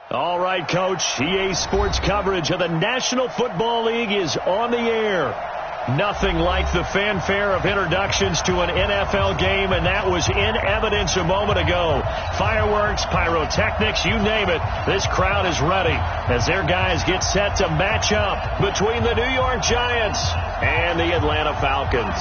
All right, Coach. EA Sports coverage of the National Football League is on the air. Nothing like the fanfare of introductions to an NFL game, and that was in evidence a moment ago. Fireworks, pyrotechnics, you name it. This crowd is ready as their guys get set to match up between the New York Giants and the Atlanta Falcons.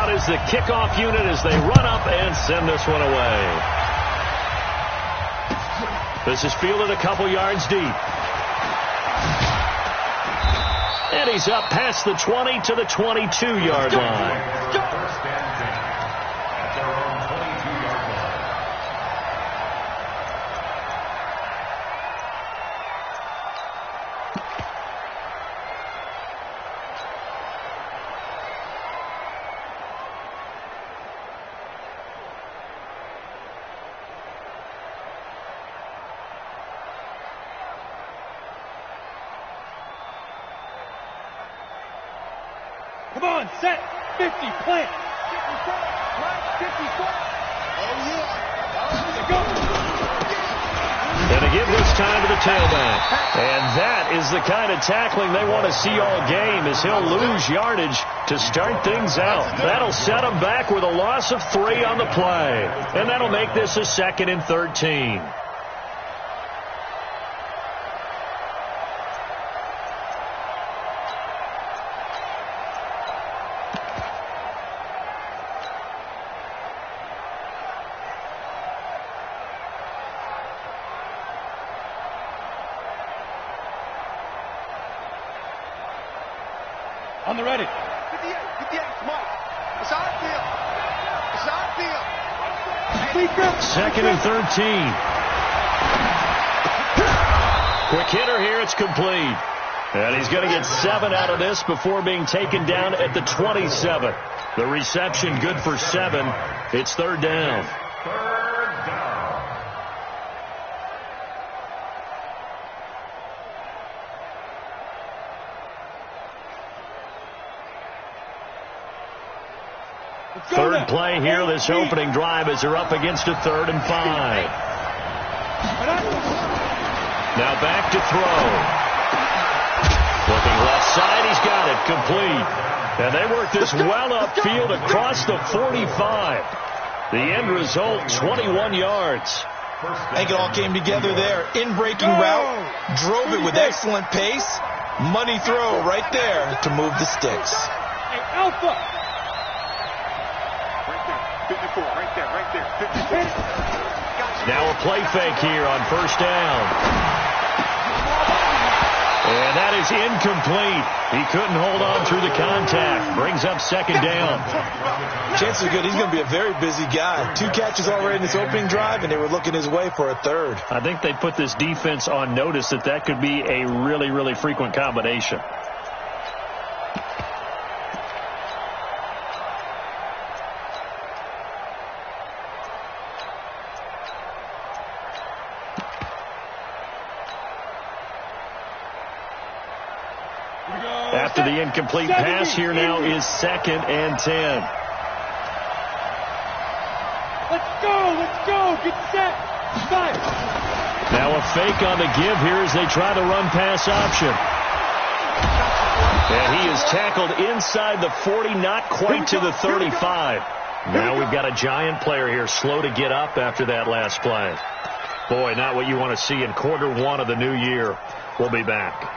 Is the kickoff unit as they run up and send this one away. This is fielded a couple yards deep. And he's up past the 20 to the 22-yard line. Come on, set, 50, plant. 50 set, plant, 50 set. Oh, yeah. Go. And to give this time to the tailback. And that is the kind of tackling they want to see all game, as he'll lose yardage to start things out. That'll set him back with a loss of 3 on the play. And that'll make this a 2nd and 13. On the ready. 58, Mike. It's our field. It's our field. 2nd and 13. Quick hitter here. It's complete. And he's going to get 7 out of this before being taken down at the 27. The reception good for 7. It's 3rd down. Third play here, this opening drive, as they're up against a 3rd and 5. Now back to throw. Looking left side, he's got it, complete. And they work this well upfield across the 45. The end result, 21 yards. I think it all came together there. In-breaking route, drove it with excellent pace. Money throw right there to move the sticks. Hey, Alpha. 54, right there, 54. Now a play fake here on 1st down. And that is incomplete. He couldn't hold on through the contact. Brings up 2nd down. Chances are good he's going to be a very busy guy. 2 catches already in this opening drive, and they were looking his way for a 3rd. I think they put this defense on notice that could be a really, really frequent combination. After the incomplete pass, here now is 2nd and 10. Let's go, get set, 5. Now a fake on the give here as they try the run pass option. And he is tackled inside the 40, not quite to the 35. Now we've got a Giant player here slow to get up after that last play. Boy, not what you want to see in quarter 1 of the new year. We'll be back.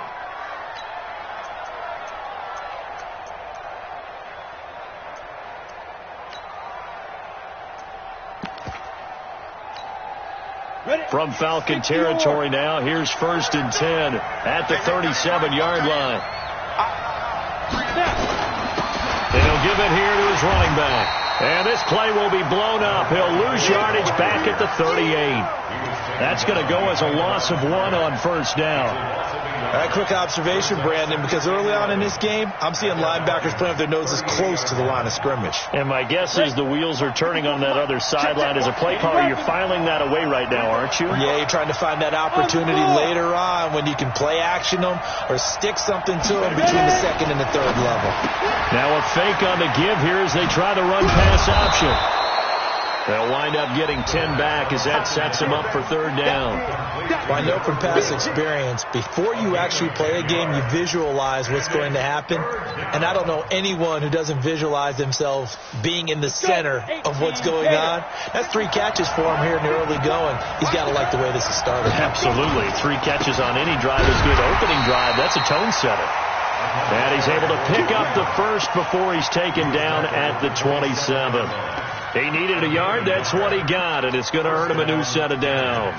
From Falcon territory now, here's 1st and 10 at the 37-yard line. And he'll give it here to his running back. And this play will be blown up. He'll lose yardage back at the 38. That's going to go as a loss of 1 on 1st down. All right, quick observation, Brandon, because early on in this game, I'm seeing linebackers playing with their noses close to the line of scrimmage. And my guess is the wheels are turning on that other sideline. As a play caller, you're filing that away right now, aren't you? Yeah, you're trying to find that opportunity later on when you can play action them or stick something to them between the second and the third level. Now a fake on the give here as they try the run-pass option. They'll wind up getting 10 back as that sets them up for third down. Well, I know from past experience, before you actually play a game, you visualize what's going to happen. And I don't know anyone who doesn't visualize themselves being in the center of what's going on. That's 3 catches for him here in the early going. He's got to like the way this is started. Absolutely. 3 catches on any drive is good. Opening drive, that's a tone setter. And he's able to pick up the first before he's taken down at the 27. He needed a yard. That's what he got, and it's going to earn him a new set of downs.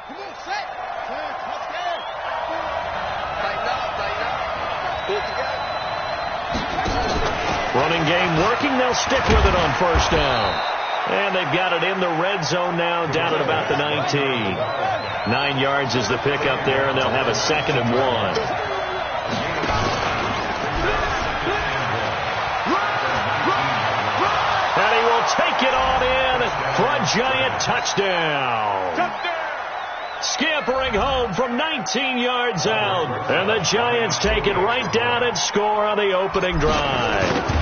Come on, set. Let's get it. Tighten up. Good to go. Running game working. They'll stick with it on first down. And they've got it in the red zone now, down at about the 19. 9 yards is the pickup there, and they'll have a 2nd and 1. And he will take it on in for a giant touchdown. Scampering home from 19 yards out. And the Giants take it right down and score on the opening drive.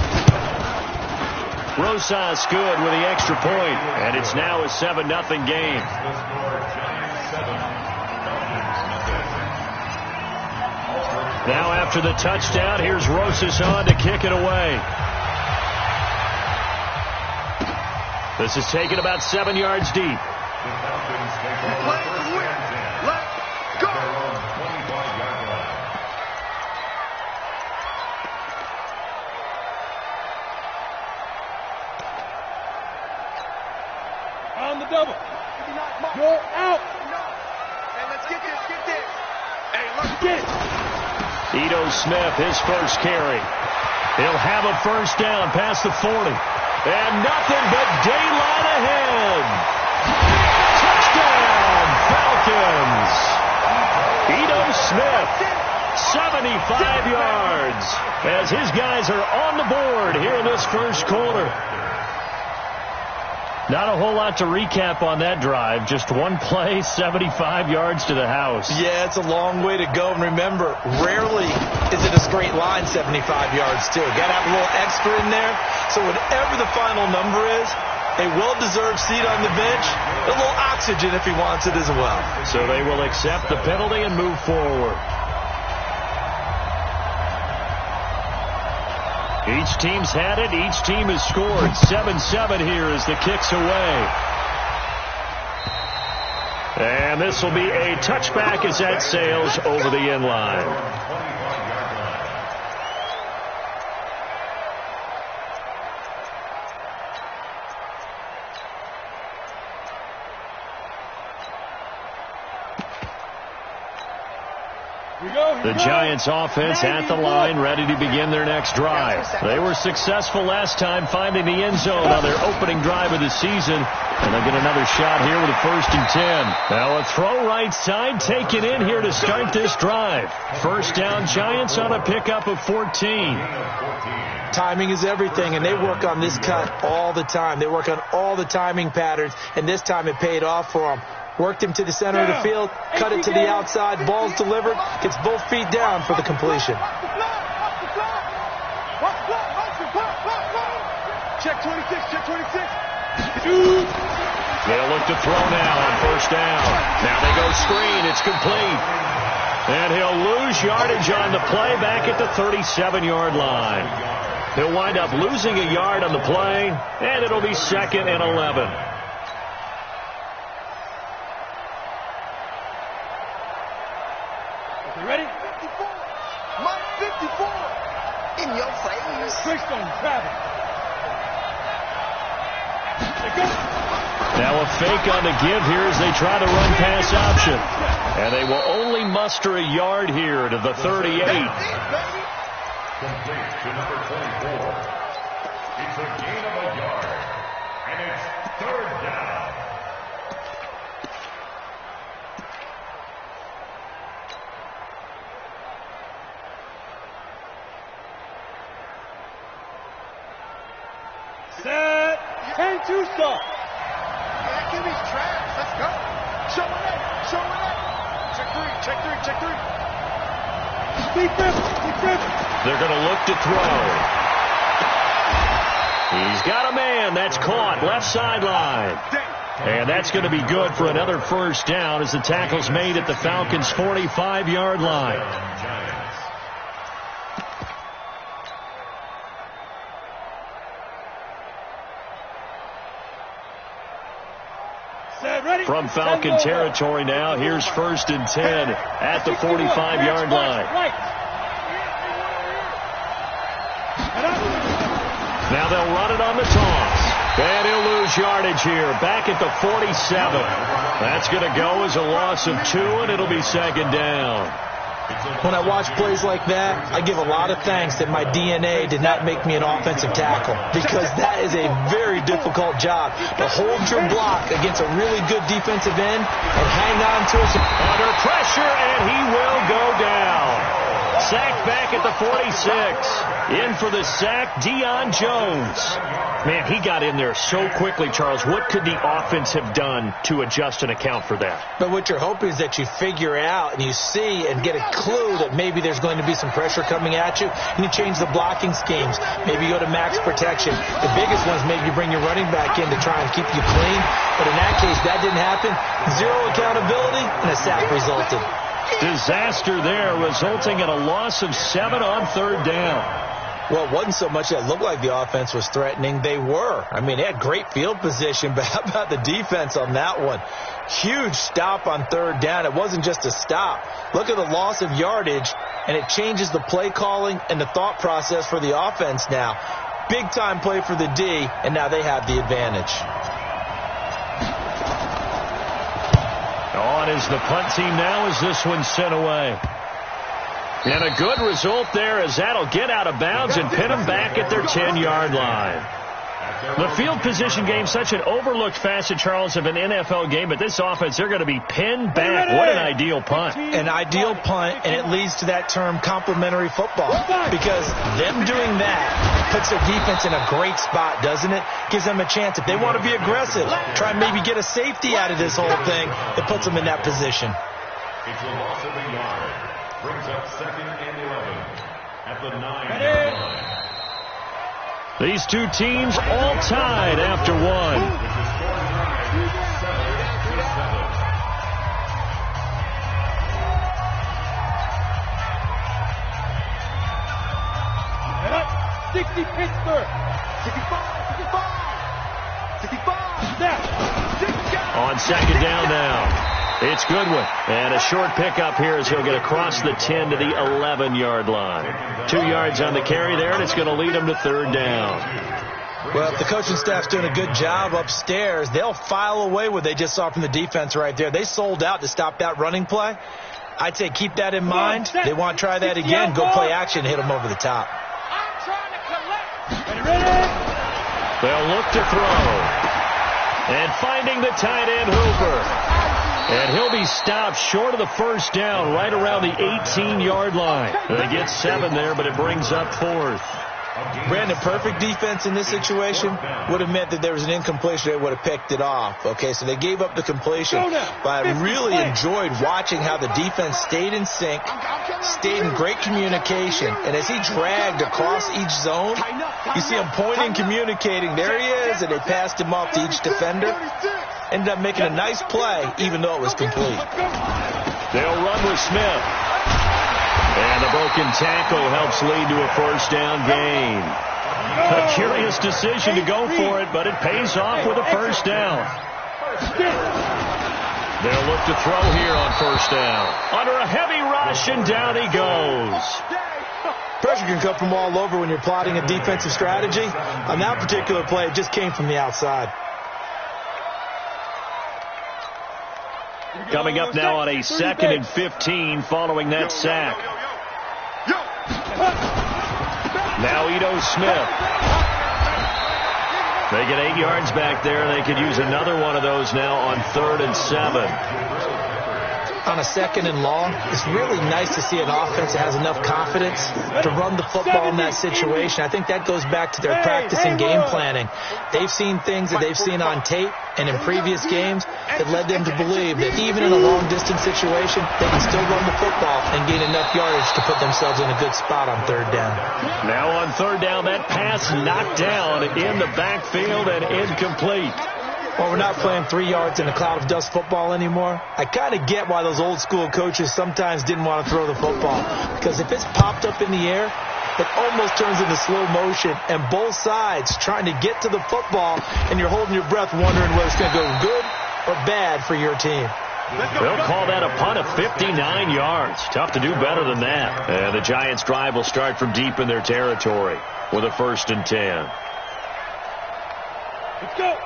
Rosas good with the extra point, and it's now a 7-0 game. Now after the touchdown, here's Rosas on to kick it away. This is taken about 7 yards deep. On the double. You're out. Hey, let's get this. Hey, let's Get it. Ito Smith, his first carry. He'll have a first down past the 40. And nothing but daylight ahead. Touchdown, Falcons. Ito Smith, 75 yards, as his guys are on the board here in this first quarter. Not a whole lot to recap on that drive. Just one play, 75 yards to the house. Yeah, it's a long way to go. And remember, rarely is it a straight line 75 yards, too. Got to have a little extra in there. So whatever the final number is, a well-deserved seat on the bench, a little oxygen if he wants it as well. So they will accept the penalty and move forward. Each team's had it. Each team has scored. 7-7 here as the kick's away. And this will be a touchback as that sails over the end line. The Giants offense at the line, ready to begin their next drive. They were successful last time finding the end zone on their opening drive of the season. And they'll get another shot here with a 1st and 10. Now a throw right side taken in here to start this drive. First down, Giants on a pickup of 14. Timing is everything, and they work on this cut all the time. They work on all the timing patterns, and this time it paid off for them. Worked him to the center of the field, cut it to the outside, ball's delivered, gets both feet down for the completion. check 26, check 26. They'll look to throw now on first down. Now they go screen, it's complete. And he'll lose yardage on the play back at the 37-yard line. He'll wind up losing a yard on the play, and it'll be 2nd and 11. Ready? 54. Mike 54. In your face. Trickstone, Travis. Now a fake on the give here as they try the run pass option. And they will only muster a yard here to the 38. Complete to number 24. It's a gain of a yard. And it's third down. Set. And two stop. Yeah, give me traps. Let's go. Show it up. Show it up. Check three. Check three. Check three. Defense. Defense. They're going to look to throw. He's got a man. That's caught. Left sideline. And that's going to be good for another first down as the tackle's made at the Falcons' 45-yard line. From Falcon territory now, here's 1st and 10 at the 45-yard line. Now they'll run it on the toss. And he'll lose yardage here, back at the 47. That's going to go as a loss of 2, and it'll be 2nd down. When I watch plays like that, I give a lot of thanks that my DNA did not make me an offensive tackle, because that is a very difficult job to hold your block against a really good defensive end and hang on to it. Under pressure, and he will go down. Sacked back at the 46. In for the sack, Deion Jones. Man, he got in there so quickly, Charles. What could the offense have done to adjust and account for that? But what you're hoping is that you figure out and you see and get a clue that maybe there's going to be some pressure coming at you, and you change the blocking schemes. Maybe you go to max protection. The biggest one is maybe you bring your running back in to try and keep you clean. But in that case, that didn't happen. Zero accountability, and a sack resulted. Disaster there, resulting in a loss of 7 on 3rd down. Well, it wasn't so much that it looked like the offense was threatening. They were. I mean, they had great field position, but how about the defense on that one? Huge stop on 3rd down. It wasn't just a stop. Look at the loss of yardage, and it changes the play calling and the thought process for the offense now. Big-time play for the D, and now they have the advantage. On is the punt team now as this one's sent away. And a good result there as that'll get out of bounds and pin them back at their 10-yard line. The field position game, such an overlooked facet, Charles, of an NFL game, but this offense, they're going to be pinned back. What an ideal punt. An ideal punt, and it leads to that term complementary football, because them doing that puts their defense in a great spot, doesn't it? Gives them a chance. If they want to be aggressive, try and maybe get a safety out of this whole thing, it puts them in that position. It's a loss of a yard. Brings up 2nd and 11 at the 9-yard line. These two teams all tied after one. Up, 60 Pittsburgh. 65. On 2nd down now. It's Goodwin. And a short pickup here as he'll get across the 10 to the 11-yard line. 2 yards on the carry there, and it's going to lead him to 3rd down. Well, if the coaching staff's doing a good job upstairs, they'll file away what they just saw from the defense right there. They sold out to stop that running play. I'd say keep that in mind. They want to try that again. Go play action, hit them over the top. They'll look to throw. And finding the tight end, Hooper. And he'll be stopped short of the 1st down, right around the 18-yard line. They get 7 there, but it brings up 4th. Brandon, perfect defense in this situation would have meant that there was an incompletion. They would have picked it off. Okay, so they gave up the completion. But I really enjoyed watching how the defense stayed in sync, stayed in great communication. And as he dragged across each zone, you see him pointing, communicating. There he is, and they passed him off to each defender. Ended up making a nice play, even though it was complete. They'll run with Smith. And the broken tackle helps lead to a 1st down gain. A curious decision to go for it, but it pays off with a 1st down. They'll look to throw here on 1st down. Under a heavy rush, and down he goes. Pressure can come from all over when you're plotting a defensive strategy. On that particular play, it just came from the outside. Coming up now on a 2nd and 15 following that sack. Now Ito Smith. They get 8 yards back there. They could use another one of those now on 3rd and 7. On a 2nd and long, it's really nice to see an offense that has enough confidence to run the football in that situation. I think that goes back to their practice and game planning. They've seen things that they've seen on tape and in previous games that led them to believe that even in a long-distance situation, they can still run the football and gain enough yardage to put themselves in a good spot on 3rd down. Now on 3rd down, that pass knocked down in the backfield and incomplete. Well, we're not playing 3 yards in a cloud of dust football anymore. I kind of get why those old school coaches sometimes didn't want to throw the football. Because if it's popped up in the air, it almost turns into slow motion. And both sides trying to get to the football, and you're holding your breath wondering whether it's going to go good or bad for your team. They'll call that a punt of 59 yards. Tough to do better than that. And the Giants' drive will start from deep in their territory with a 1st and 10.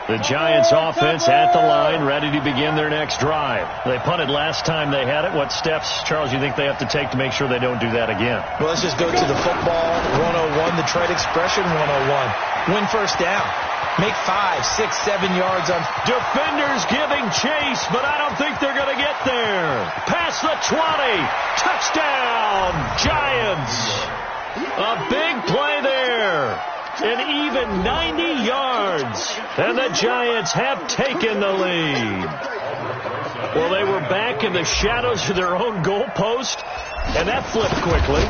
The Giants offense at the line, ready to begin their next drive. They punted last time they had it. What steps, Charles, you think they have to take to make sure they don't do that again? Well, let's just go to the football 101, the trade expression 101. Win 1st down. Make 5, 6, 7 yards on. Defenders giving chase, but I don't think they're going to get there. Past the 20. Touchdown, Giants. A big play there. An even 90 yards. And the Giants have taken the lead. Well, they were back in the shadows of their own goalpost, and that flipped quickly.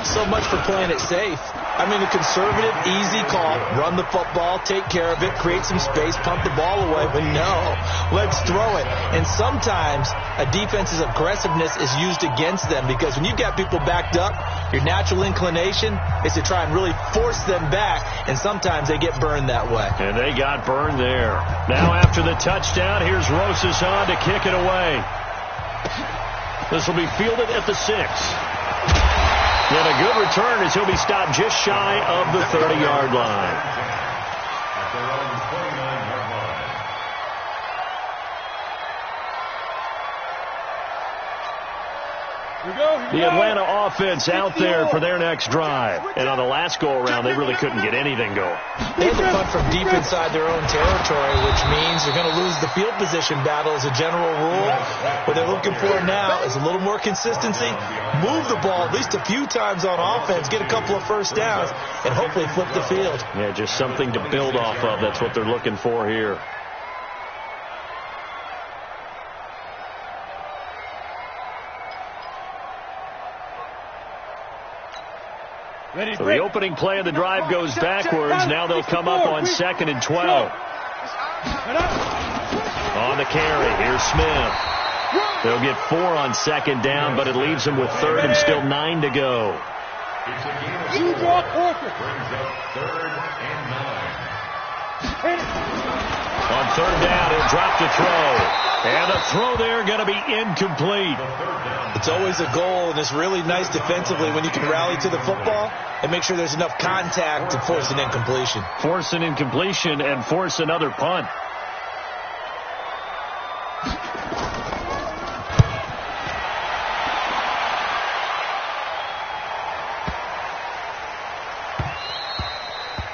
So much for playing it safe. I mean, a conservative, easy call. Run the football, take care of it, create some space, pump the ball away. But no, let's throw it. And sometimes a defense's aggressiveness is used against them because when you've got people backed up, your natural inclination is to try and really force them back, and sometimes they get burned that way. And they got burned there. Now after the touchdown, here's Rosas on to kick it away. This will be fielded at the 6. And a good return as he'll be stopped just shy of the 30-yard line. At their own 29-yard line. The Atlanta offense out there for their next drive. And on the last go-around, they really couldn't get anything going. They had to punt from deep inside their own territory, which means they're going to lose the field position battle as a general rule. What they're looking for now is a little more consistency, move the ball at least a few times on offense, get a couple of 1st downs, and hopefully flip the field. Yeah, just something to build off of. That's what they're looking for here. So the opening play of the drive goes backwards. Now they'll come up on 2nd and 12. On the carry, here's Smith. They'll get 4 on 2nd down, but it leaves them with 3rd and still 9 to go. Brings up 3rd and 9. On 3rd down, he'll drop to throw. And the throw there going to be incomplete. It's always a goal, and it's really nice defensively when you can rally to the football and make sure there's enough contact to force an incompletion. Force an incompletion and force another punt.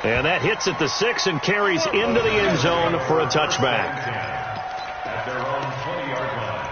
And that hits at the 6 and carries into the end zone for a touchback. At their own 20-yard line.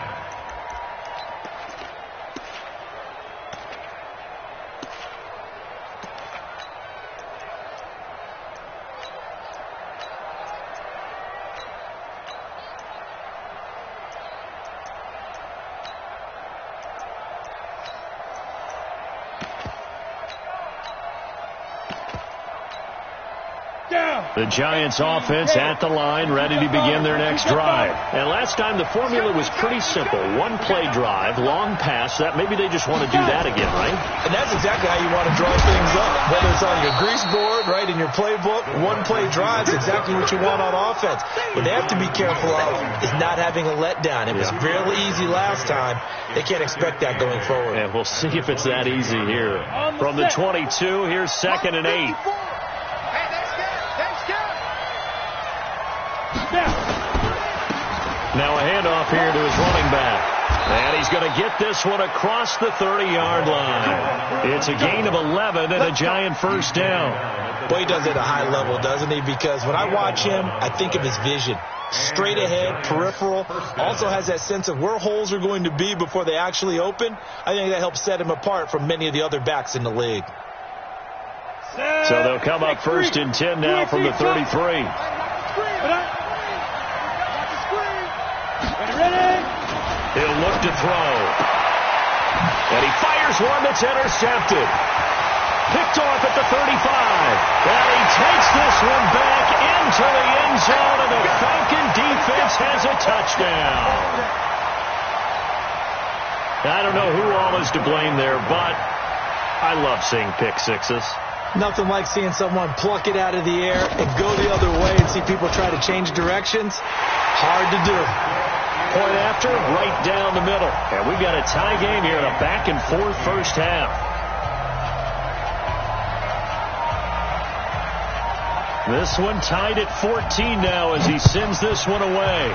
The Giants offense at the line, ready to begin their next drive. And last time the formula was pretty simple. 1 play drive, long pass. That maybe they just want to do that again, right? And that's exactly how you want to draw things up. Whether it's on your grease board, right, in your playbook, 1 play drive is exactly what you want on offense. What they have to be careful of is not having a letdown. It was fairly easy last time. They can't expect that going forward. And we'll see if it's that easy here. From the 22, here's 2nd and 8. Now a handoff here to his running back. And he's going to get this one across the 30-yard line. It's a gain of 11 and a giant first down. Well, he does it at a high level, doesn't he? Because when I watch him, I think of his vision. Straight ahead, peripheral, also has that sense of where holes are going to be before they actually open. I think that helps set him apart from many of the other backs in the league. So they'll come up first and 10 now from the 33. He'll look to throw. And he fires one that's intercepted. Picked off at the 35. And he takes this one back into the end zone, and the Falcon defense has a touchdown. I don't know who all is to blame there, but I love seeing pick sixes. Nothing like seeing someone pluck it out of the air and go the other way and see people try to change directions. Hard to do. Point after, right down the middle. And we've got a tie game here in a back-and-forth first half. This one tied at 14 now as he sends this one away.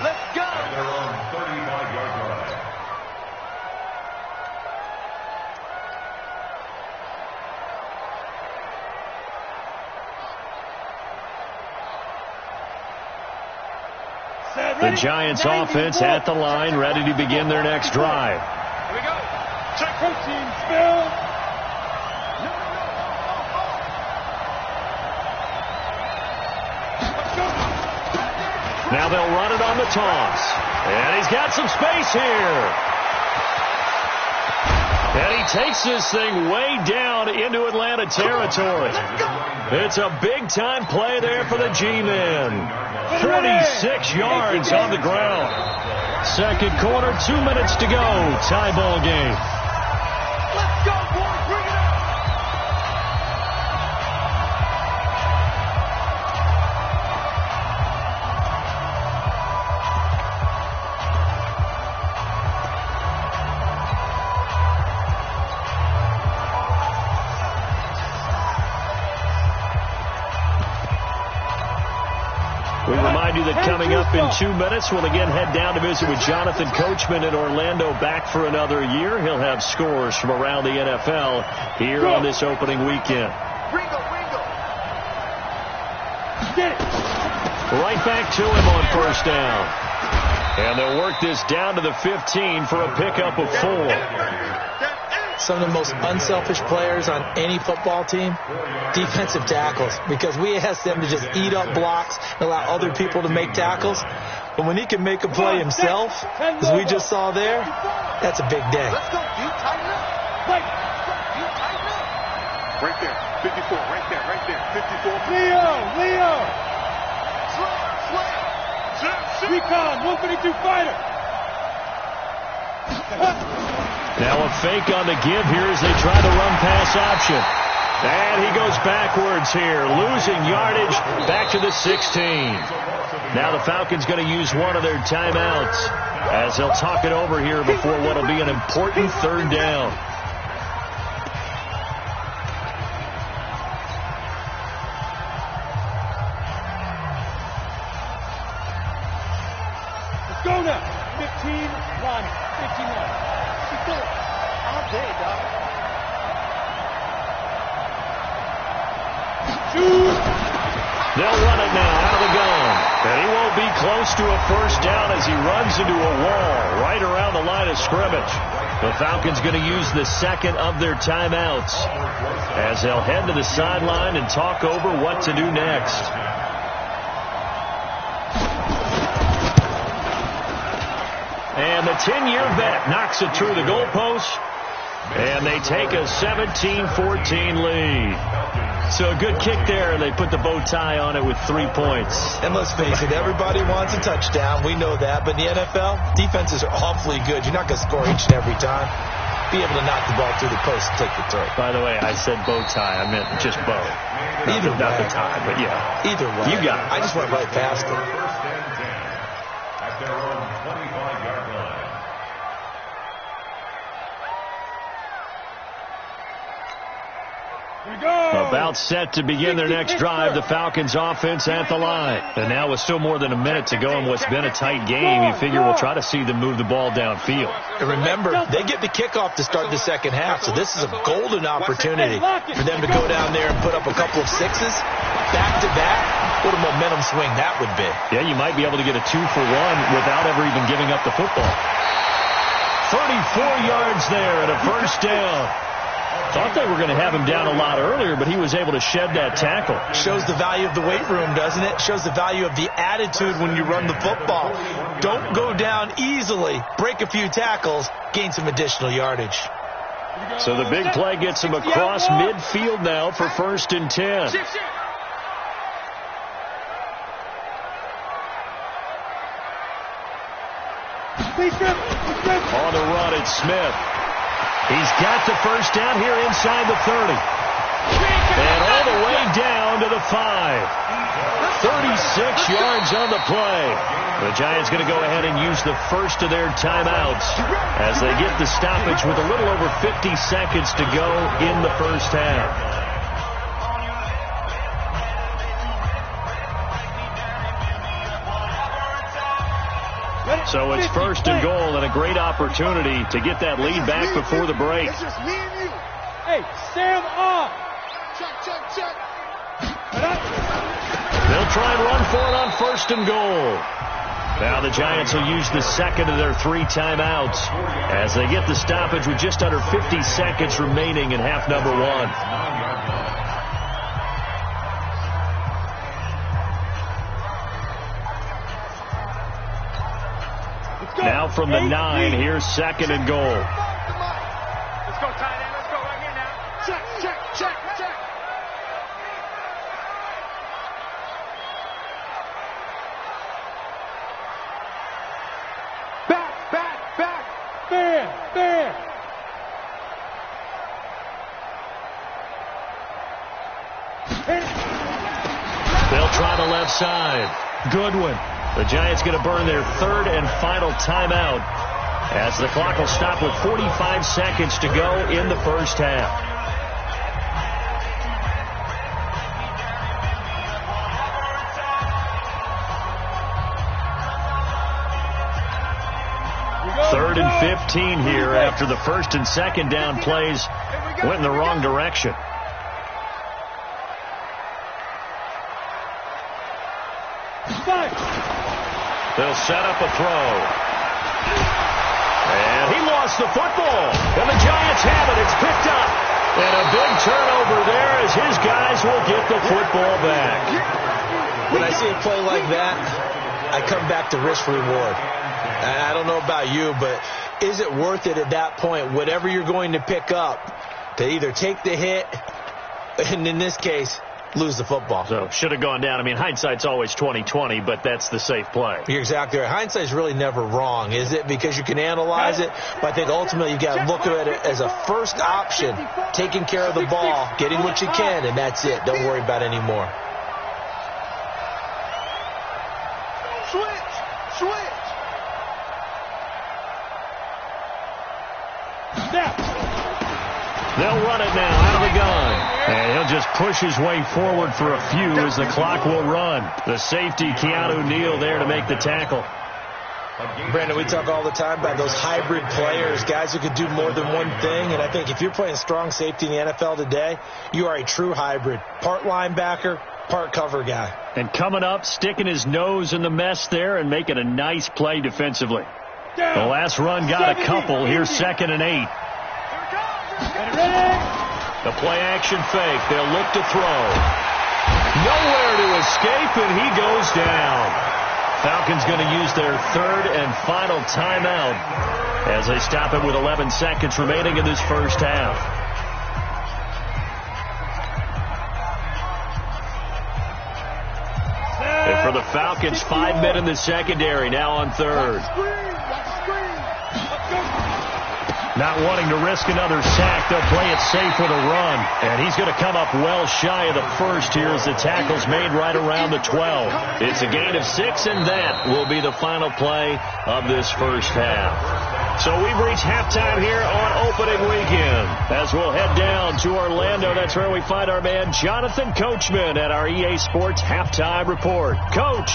Let's go. They're on 35-yard line. The Giants offense at the line, ready to begin their next drive. Here we go. Check. Protein spill. Now they'll run it on the toss. And he's got some space here. And he takes this thing way down into Atlanta territory. It's a big-time play there for the G-Men. 46 yards on the ground. Second quarter, 2 minutes to go. Tie ball game. Let's go, boys. Bring it up. We remind you that coming up in 2 minutes, we'll again head down to visit with Jonathan Coachman in Orlando, back for another year. He'll have scores from around the NFL here on this opening weekend. Get it. Right back to him on first down. And they'll work this down to the 15 for a pickup of 4. Some of the most unselfish players on any football team, defensive tackles, because we ask them to just eat up blocks and allow other people to make tackles. But when he can make a play himself, as we just saw there, that's a big day. Let's go, dude. Tighten up. Right. You tighten up. Right there. 54. Right there. Right there. 54. Leo. Slam. Recon, 152 fighter. Now a fake on the give here as they try the run-pass option. And he goes backwards here, losing yardage back to the 16. Now the Falcons going to use one of their timeouts as they'll talk it over here before what will be an important third down. Let's go now. 15, Ronnie. 15 now. All day, dog. They'll run it now out of the gun. And he won't be close to a first down as he runs into a wall right around the line of scrimmage. The Falcons going to use the second of their timeouts as they'll head to the sideline and talk over what to do next. And the 10-year vet knocks it through the goalpost. And they take a 17-14 lead. So a good kick there, and they put the bow tie on it with 3 points. And let's face it, everybody wants a touchdown. We know that. But in the NFL, defenses are awfully good. You're not going to score each and every time. Be able to knock the ball through the post and take the throw. By the way, I said bow tie. I meant just bow. Not the tie, but yeah. Either way. You got it. I just went right past it. At their own 25-yard line. Here we About set to begin their next drive, the Falcons offense at the line. And now with still more than a minute to go in what's been a tight game, you figure we'll try to see them move the ball downfield. And remember, they get the kickoff to start the second half, so this is a golden opportunity for them to go down there and put up a couple of sixes back-to-back. What a momentum swing that would be. Yeah, you might be able to get a 2-for-1 without ever even giving up the football. 34 yards there and a first down. Thought they were going to have him down a lot earlier, but he was able to shed that tackle. Shows the value of the weight room, doesn't it? Shows the value of the attitude when you run the football. Don't go down easily. Break a few tackles. Gain some additional yardage. So the big play gets him across midfield now for 1st and 10. On the run, it's Smith. He's got the first down here inside the 30. And all the way down to the 5. 36 yards on the play. The Giants going to go ahead and use the first of their timeouts as they get the stoppage with a little over 50 seconds to go in the first half. So it's 1st and goal and a great opportunity to get that lead back before the break. It's just me and you. Hey, stand up. Check. They'll try and run for it on 1st and goal. Now the Giants will use the second of their 3 timeouts as they get the stoppage with just under 50 seconds remaining in half number 1. Now from the 9, here's 2nd and goal. Let's go, tight end. Let's go right here now. Check. Back. There. They'll try the left side. Goodwin. The Giants going to burn their 3rd and final timeout as the clock will stop with 45 seconds to go in the first half. Third and 15 here after the 1st and 2nd down plays went in the wrong direction. They'll set up a throw. And he lost the football. And the Giants have it. It's picked up. And a big turnover there as his guys will get the football back. When I see a play like that, I come back to risk reward. I don't know about you, but is it worth it at that point, whatever you're going to pick up, to either take the hit, and in this case, lose the football? So should have gone down. I mean, hindsight's always 20/20, but that's the safe play. You're exactly right. Hindsight's really never wrong, is it? Because you can analyze it, but I think ultimately you got to look at it as a first option, taking care of the ball, getting what you can, and that's it. Don't worry about any more. Switch. They'll run it now out of the gun. And he'll just push his way forward for a few as the clock will run. The safety, Keanu Neal, there to make the tackle. Brandon, we talk all the time about those hybrid players, guys who could do more than one thing. And I think if you're playing strong safety in the NFL today, you are a true hybrid. Part linebacker, part cover guy. And coming up, sticking his nose in the mess there and making a nice play defensively. The last run got a couple. Here's 2nd and 8. The play action fake. They'll look to throw. Nowhere to escape, and he goes down. Falcons going to use their 3rd and final timeout as they stop it with 11 seconds remaining in this first half. And for the Falcons, 5 men in the secondary, now on 3rd. Not wanting to risk another sack, they'll play it safe with a run. And he's going to come up well shy of the first here as the tackle's made right around the 12. It's a gain of 6, and that will be the final play of this first half. So we've reached halftime here on opening weekend. As we'll head down to Orlando, that's where we find our man Jonathan Coachman at our EA Sports Halftime Report. Coach.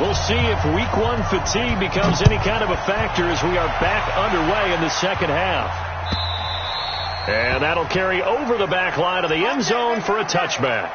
We'll see if week one fatigue becomes any kind of a factor as we are back underway in the second half. And that'll carry over the back line of the end zone for a touchback.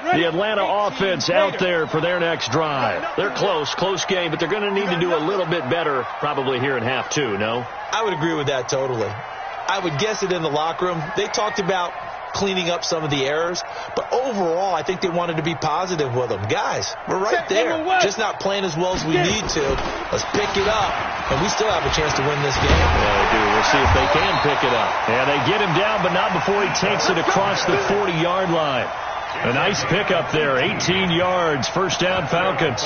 The Atlanta offense out there for their next drive. They're close game, but they're going to need to do a little bit better probably here in half two, no? I would agree with that totally. I would guess it in the locker room. They talked about cleaning up some of the errors, but overall I think they wanted to be positive with them. Guys, we're right there. Just not playing as well as we need to. Let's pick it up, and we still have a chance to win this game. Yeah, they do. We'll see if they can pick it up. And they get him down, but not before he takes it across the 40-yard line. A nice pickup there, 18 yards, first down Falcons.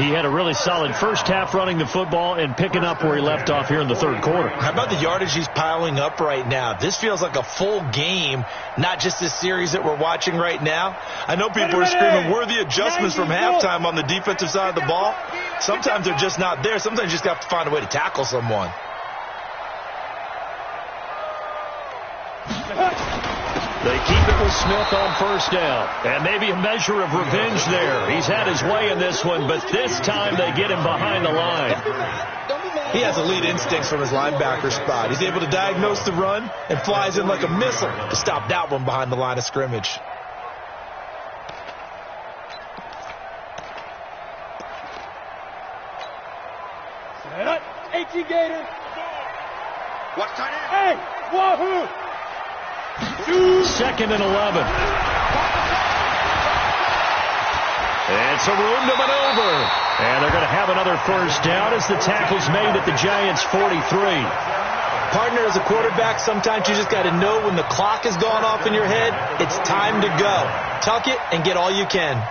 He had a really solid first half running the football and picking up where he left off here in the third quarter. How about the yardage he's piling up right now? This feels like a full game, not just this series that we're watching right now. I know people are screaming, worthy adjustments from halftime on the defensive side of the ball. Sometimes they're just not there. Sometimes you just have to find a way to tackle someone. They keep it with Smith on first down. And maybe a measure of revenge there. He's had his way in this one, but this time they get him behind the line. He has elite instincts from his linebacker spot. He's able to diagnose the run and flies in like a missile to stop that one behind the line of scrimmage. Set up. 18 Gator. Watch tight end. Hey, wahoo! Second and 11. It's a room to maneuver. And they're going to have another first down as the tackle's made at the Giants' 43. Partner, as a quarterback, sometimes you just got to know when the clock has gone off in your head, it's time to go. Tuck it and get all you can.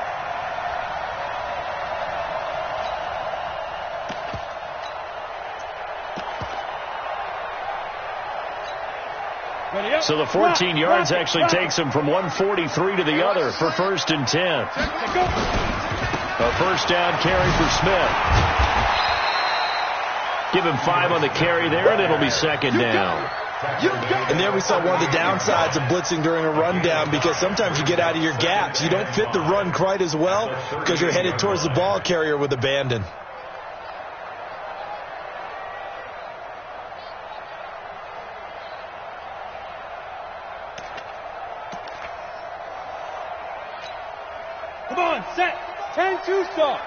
So the 14 yards actually takes him from 143 to the other for first and 10. A first down carry for Smith. Give him 5 on the carry there, and it'll be second down. And there we saw one of the downsides of blitzing during a rundown, because sometimes you get out of your gaps. You don't fit the run quite as well because you're headed towards the ball carrier with abandon. Come on, set. 10-2 stop.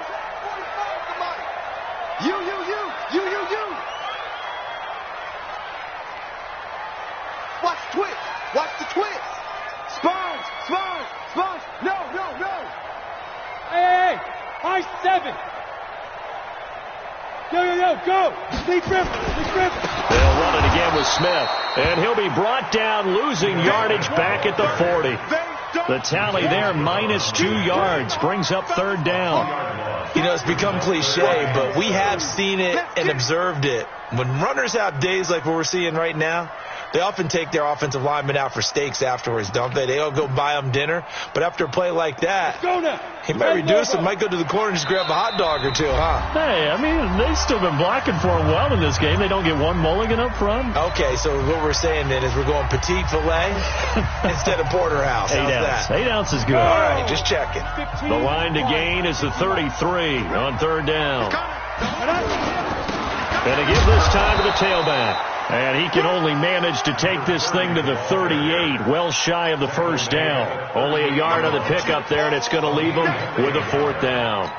You. Watch the twist. Watch the twist. Spawns. No. Hey. High 7. Yo, go. Lead Griffin. They'll run it again with Smith. And he'll be brought down, losing yardage back at the 40. The tally there, -2 yards, brings up third down. You know, it's become cliche, but we have seen it and observed it. When runners have days like what we're seeing right now, they often take their offensive linemen out for steaks afterwards, don't they? They all go buy them dinner. But after a play like that, he might reduce it, might go to the corner and just grab a hot dog or two, huh? Hey, I mean, they've still been blocking for him well in this game. They don't get one mulligan up front. Okay, so what we're saying then is we're going petite filet instead of porterhouse. How's that? 8 ounces good. All right, just checking. The line to gain is the 33 on third down. And to give this time to the tailback. And he can only manage to take this thing to the 38, well shy of the first down. Only a yard on the pickup there, and it's going to leave him with a fourth down.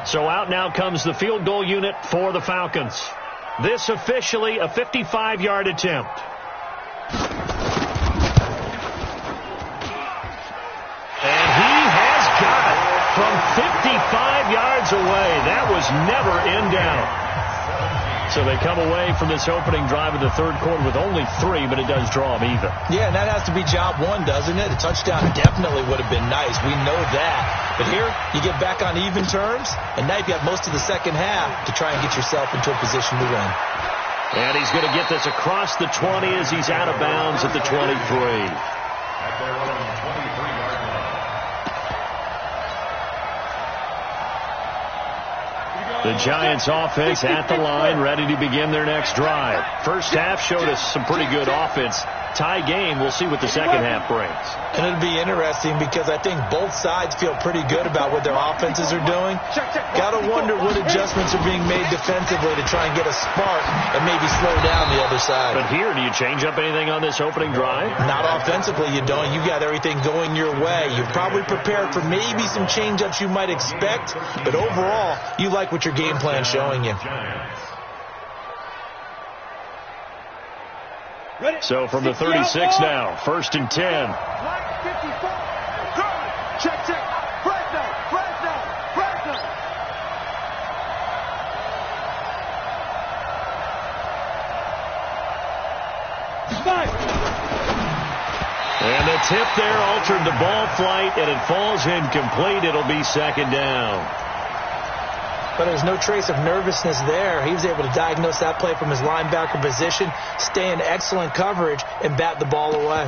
So out now comes the field goal unit for the Falcons. This officially a 55-yard attempt. And he has got it from 55 yards away. That was never in doubt. So they come away from this opening drive of the third quarter with only 3, but it does draw them even. Yeah, and that has to be job one, doesn't it? A touchdown definitely would have been nice. We know that. But here, you get back on even terms, and now you've got most of the second half to try and get yourself into a position to win. And he's going to get this across the 20 as he's out of bounds at the 23. At their own 23-yard line. The Giants offense at the line, ready to begin their next drive. First half showed us some pretty good offense. Tie game, we'll see what the second half brings. And it'll be interesting because I think both sides feel pretty good about what their offenses are doing. Got to wonder what adjustments are being made defensively to try and get a spark and maybe slow down the other side. But here, do you change up anything on this opening drive? Not offensively, you don't. You got everything going your way. You're probably prepared for maybe some change-ups you might expect, but overall, you like what your game plan's showing you. So from the 36 now, 1st and 10. Check. Fresno. And the tip there altered the ball flight, and it falls incomplete. It'll be 2nd down. But there's no trace of nervousness there. He was able to diagnose that play from his linebacker position, stay in excellent coverage, and bat the ball away.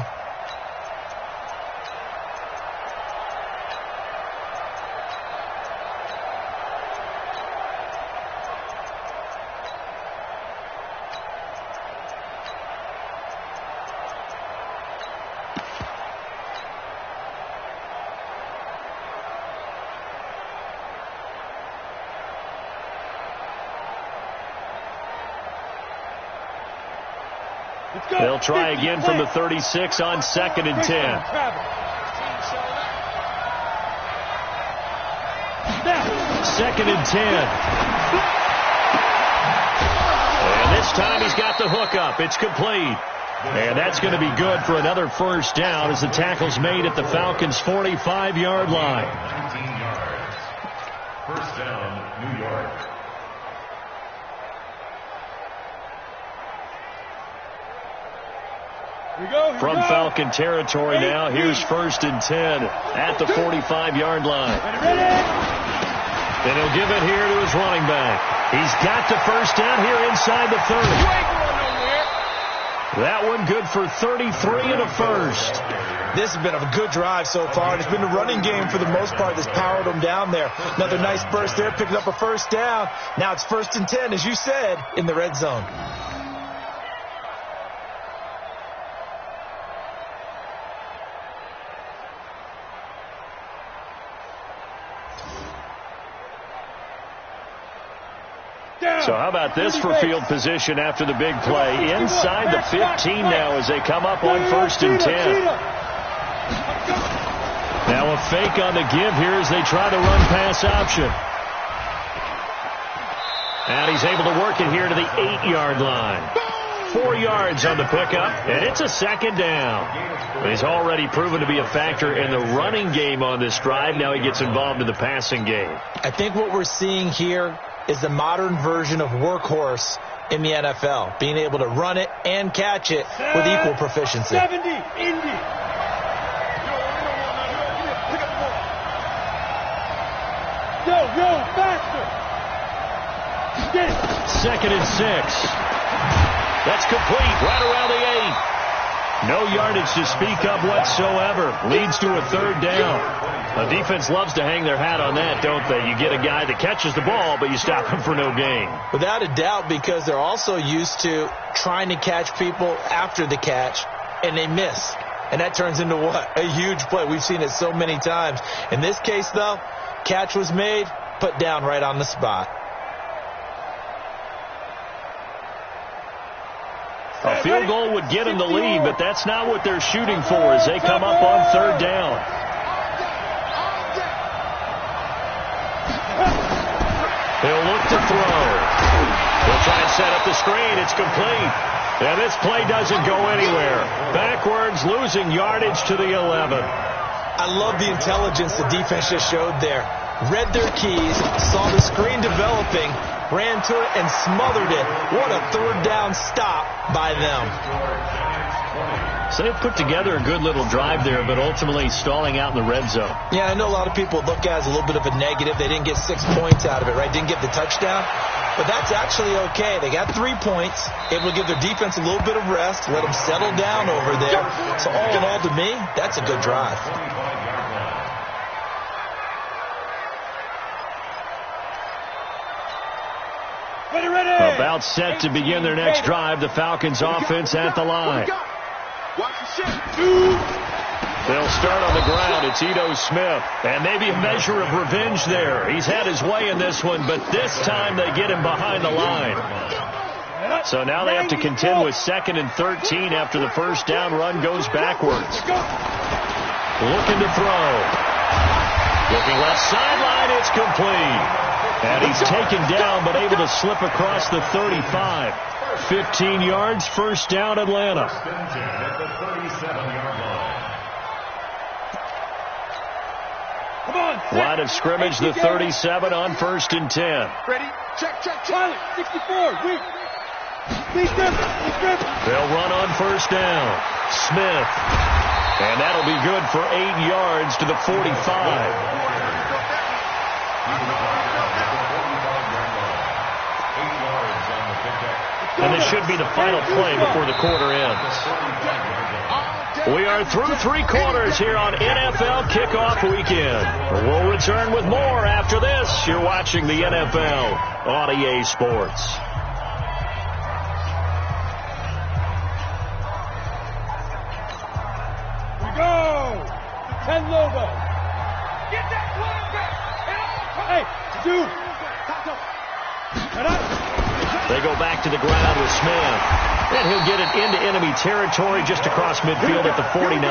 They'll try again from the 36 on 2nd and 10. 2nd and 10. And this time he's got the hook up. It's complete. And that's going to be good for another first down as the tackle's made at the Falcons' 45-yard line. 19 yards. First down, New York. From Falcon territory now, here's 1st and 10 at the 45-yard line. And he'll give it here to his running back. He's got the first down here inside the 30. That one good for 33 and a first. This has been a good drive so far. It's been the running game for the most part that's powered them down there. Another nice burst there, picking up a first down. Now it's 1st and 10, as you said, in the red zone. So how about this for field position after the big play? Inside the 15 now as they come up on 1st and 10. Now a fake on the give here as they try to run pass option. And he's able to work it here to the 8-yard line. 4 yards on the pickup, and it's a 2nd down. He's already proven to be a factor in the running game on this drive. Now he gets involved in the passing game. I think what we're seeing here is the modern version of workhorse in the NFL, being able to run it and catch it with equal proficiency. 70, Indy. Yo, faster. 2nd and 6. That's complete right around the 8. No yardage to speak of whatsoever. Leads to a 3rd down. The defense loves to hang their hat on that, don't they? You get a guy that catches the ball, but you stop him for no gain. Without a doubt, because they're also used to trying to catch people after the catch, and they miss. And that turns into what? A huge play. We've seen it so many times. In this case, though, catch was made, put down right on the spot. A field goal would get them the lead, but that's not what they're shooting for as they come up on 3rd down. He'll look to throw. He'll try and set up the screen. It's complete. And this play doesn't go anywhere. Backwards, losing yardage to the 11. I love the intelligence the defense just showed there. Read their keys, saw the screen developing, ran to it, and smothered it. What a third down stop by them. So they put together a good little drive there, but ultimately stalling out in the red zone. Yeah, I know a lot of people look at it as a little bit of a negative. They didn't get 6 points out of it, right? Didn't get the touchdown. But that's actually okay. They got 3 points, able to give their defense a little bit of rest, let them settle down over there. So all in all, to me, that's a good drive. About set to begin their next drive, the Falcons offense at the line. They'll start on the ground. It's Ito Smith. And maybe a measure of revenge there. He's had his way in this one, but this time they get him behind the line. So now they have to contend with 2nd and 13 after the first down run goes backwards. Looking to throw. Looking left sideline, it's complete. And he's taken down, but able to slip across the 35. 15 yards, first down, Atlanta. Line of scrimmage, the 37 on 1st and 10. Ready? Check. 64. They'll run on first down. Smith. And that'll be good for 8 yards to the 45. And this should be the final play before the quarter ends. We are through 3 quarters here on NFL Kickoff Weekend. We'll return with more after this. You're watching the NFL on EA Sports. We go! 10 Lobo. Get that quarterback! Hey, 2. They go back to the ground with Smith. And he'll get it into enemy territory just across midfield at the 49.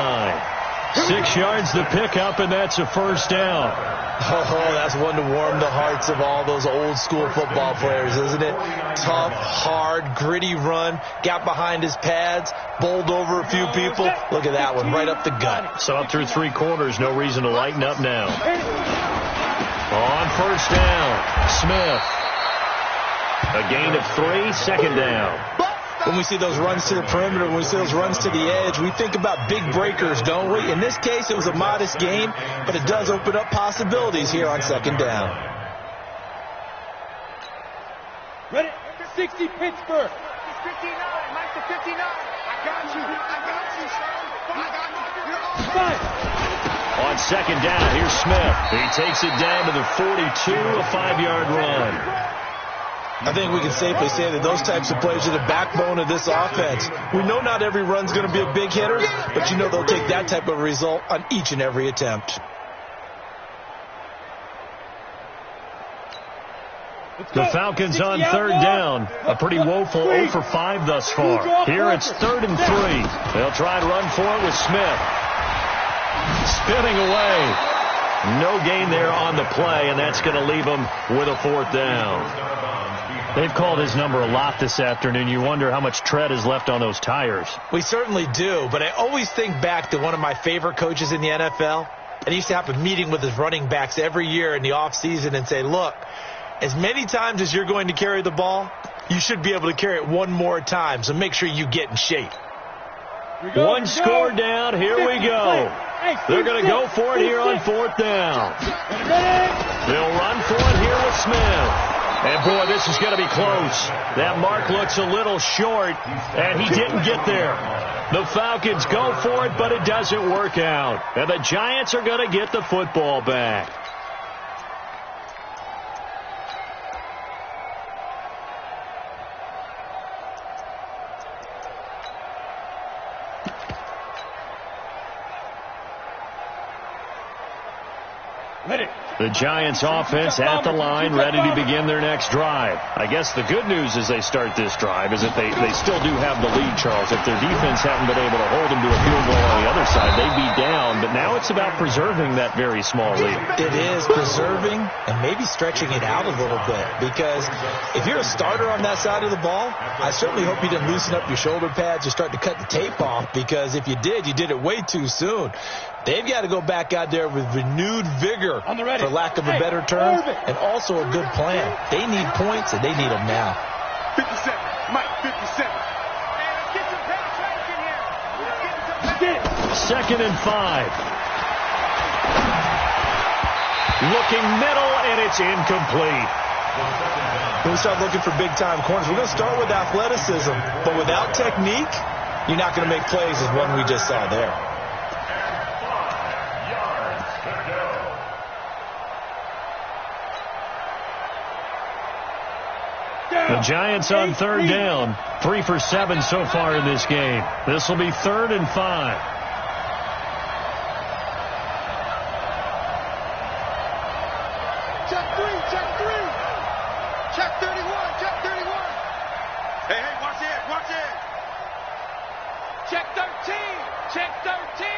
6 yards the pickup, and that's a first down. Oh, that's one to warm the hearts of all those old school football players, isn't it? Tough, hard, gritty run. Got behind his pads, bowled over a few people. Look at that one, right up the gut. So up through 3 quarters, no reason to lighten up now. On first down, Smith. A gain of 3, second down. When we see those runs to the perimeter, when we see those runs to the edge, we think about big breakers, don't we? In this case, it was a modest gain, but it does open up possibilities here on second down. Ready? 60 Pittsburgh. 59, Mike to 59. I got you, son. On second down, here's Smith. He takes it down to the 42, a 5-yard run. I think we can safely say that those types of plays are the backbone of this offense. We know not every run's going to be a big hitter, but you know they'll take that type of result on each and every attempt. The Falcons on third down. A pretty woeful 0 for 5 thus far. Here it's 3rd and 3. They'll try and run for it with Smith. Spinning away. No gain there on the play, and that's going to leave them with a 4th down. They've called his number a lot this afternoon. You wonder how much tread is left on those tires. We certainly do, but I always think back to one of my favorite coaches in the NFL. And he used to have a meeting with his running backs every year in the offseason and say, look, as many times as you're going to carry the ball, you should be able to carry it one more time, so make sure you get in shape. One score down, here we go. They're going to go for it here on 4th down. They'll run for it here with Smith. And, boy, this is going to be close. That mark looks a little short, and he didn't get there. The Falcons go for it, but it doesn't work out. And the Giants are going to get the football back. The Giants offense at the line, ready to begin their next drive. I guess the good news as they start this drive is that they still do have the lead, Charles. If their defense hadn't been able to hold them to a field goal on the other side, they'd be down. But now it's about preserving that very small lead. It is preserving and maybe stretching it out a little bit. Because if you're a starter on that side of the ball, I certainly hope you didn't loosen up your shoulder pads or start to cut the tape off. Because if you did, you did it way too soon. They've got to go back out there with renewed vigor for lack of a better term, and also a good plan. They need points, and they need them now. 57. Mike, 57. Hey, let's get some penetration here. Let's get some 2nd and 5. Looking middle, and it's incomplete. When we start looking for big-time corners, we're going to start with athleticism. But without technique, you're not going to make plays as one we just saw there. The Giants on 3rd down. 3 for 7 so far in this game. This will be 3rd and 5. Check 3, check 3. Check 31, check 31. Hey, watch it, watch it. Check 13, check 13.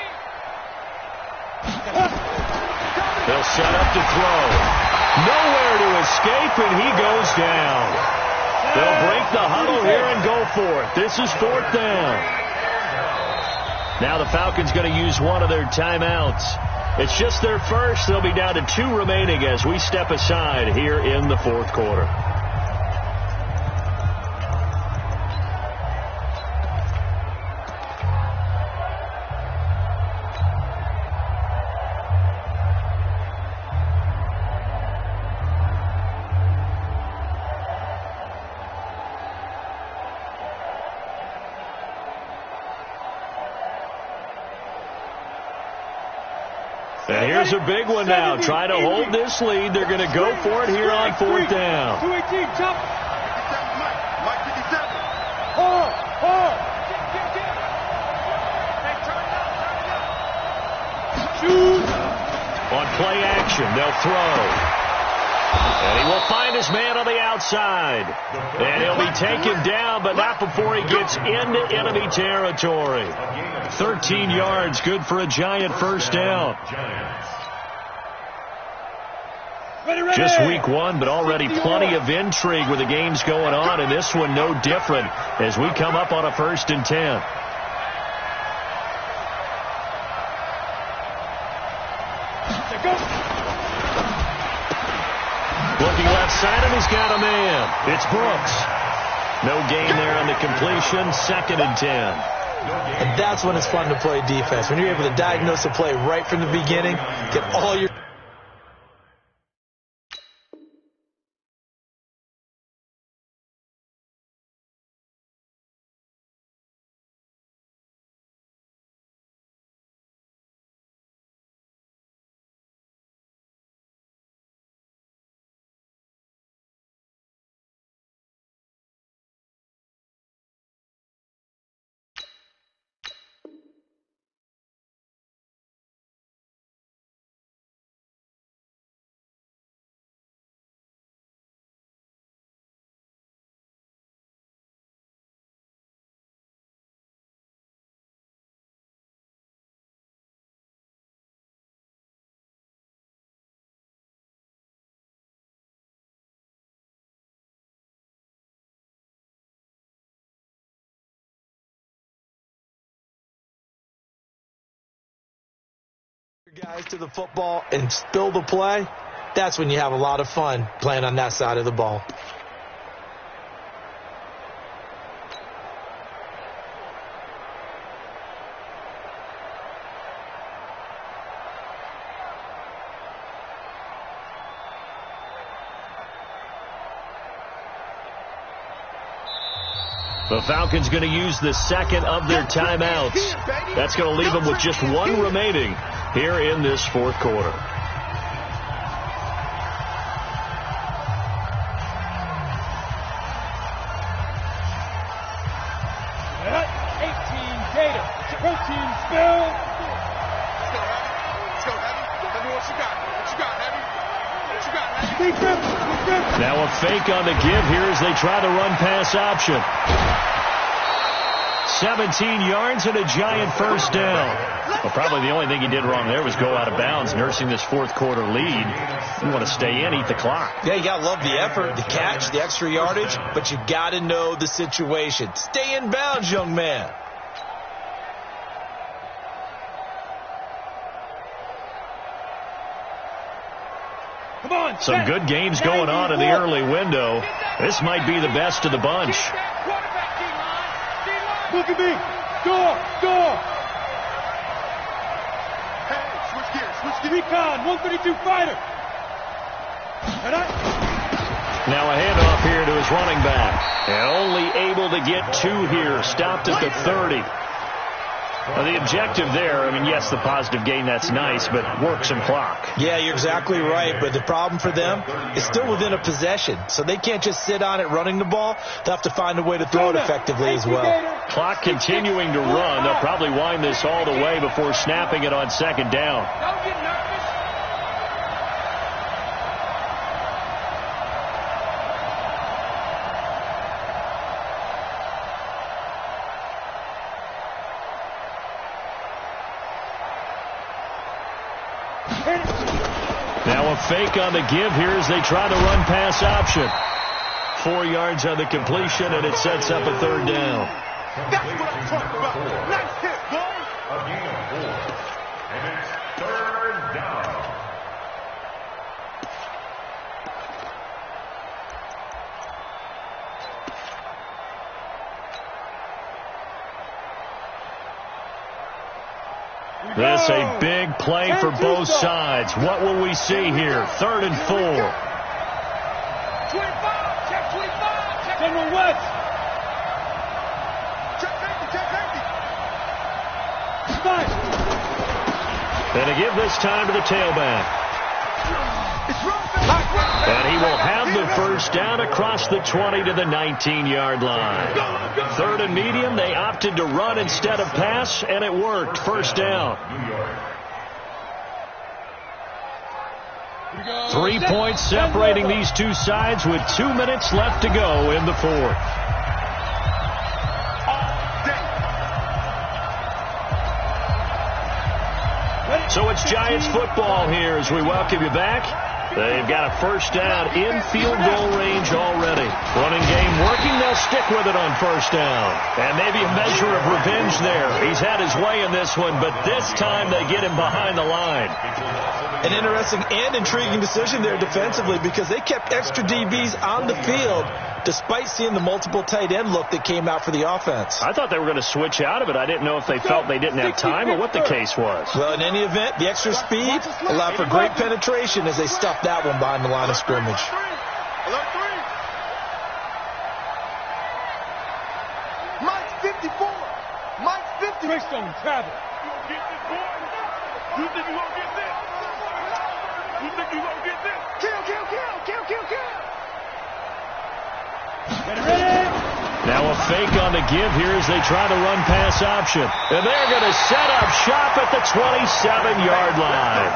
They'll set up to throw. Nowhere to escape, and he goes down. They'll break the huddle here and go for it. This is 4th down. Now the Falcons going to use one of their timeouts. It's just their first. They'll be down to 2 remaining as we step aside here in the 4th quarter. And here's a big one now. Trying to hold this lead. They're going to go for it here on 4th down. 218, jump. 57, Mike 57. Hold. Hey, turn it up. Shoot. On play action, they'll throw. And he will find his man on the outside. And he'll be taken down, but not before he gets into enemy territory. 13 yards, good for a Giant first down. Just week 1, but already plenty of intrigue with the games going on, and this one no different as we come up on a 1st and 10. Looking left side, and he's got a man. It's Brooks. No gain there on the completion. 2nd and 10. And that's when it's fun to play defense. When you're able to diagnose a play right from the beginning, get all your... guys to the football and spill the play, that's when you have a lot of fun playing on that side of the ball. The Falcons going to use the 2nd of their timeouts. That's going to leave them with just 1 remaining here in this 4th quarter. Protein spill. Let's go, Heavy. Heavy, what you got? What you got, Heavy? What you got, Heavy? Now a fake on the give here as they try the run-pass option. 17 yards and a Giant first down. Well, probably the only thing he did wrong there was go out of bounds, nursing this 4th quarter lead. You want to stay in, eat the clock. Yeah, you got to love the effort, the catch, the extra yardage, but you got to know the situation. Stay in bounds, young man. Some good games going on in the early window. This might be the best of the bunch. Look at me. Door. Hey, switch gears. Recon, 132 fighter. Now a handoff here to his running back. And only able to get 2 here. Stopped at the 30. Well, the objective there, I mean, yes, the positive gain, that's nice, but work some clock. Yeah, you're exactly right, but the problem for them is still within a possession, so they can't just sit on it running the ball. They'll have to find a way to throw it effectively as well. Clock continuing to run. They'll probably wind this all the way before snapping it on second down. Don't get nervous. Now a fake on the give here as they try to run pass option. 4 yards on the completion, and it sets up a 3rd down. That's what I'm talking about. Nice hit, boy. A gain of 4. And it's 3rd down. This a big play for both sides. What will we see here? 3rd and 4. 25. Check 25. Check General West. Check safety. Spike. And to give this time to the tailback. It's wrong. And he will have the first down across the 20 to the 19-yard line. 3rd and medium. They opted to run instead of pass, and it worked. First down. 3 points separating these two sides with 2 minutes left to go in the 4th. So it's Giants football here as we welcome you back. They've got a first down in field goal range already. Running game working. They'll stick with it on first down. And maybe a measure of revenge there. He's had his way in this one, but this time they get him behind the line. An interesting and intriguing decision there defensively because they kept extra DBs on the field despite seeing the multiple tight end look that came out for the offense. I thought they were going to switch out of it. I didn't know if they felt they didn't have time or what the case was. Well, in any event, the extra speed allowed for great penetration as they stuffed that one behind the line of scrimmage. Alert 3. Mike's 54. Mike's 50. Greystone travel. You think you won't get this? You think you won't get this? Kill. Get ready. Now a fake on the give here as they try to run pass option. And they're going to set up shop at the 27-yard line.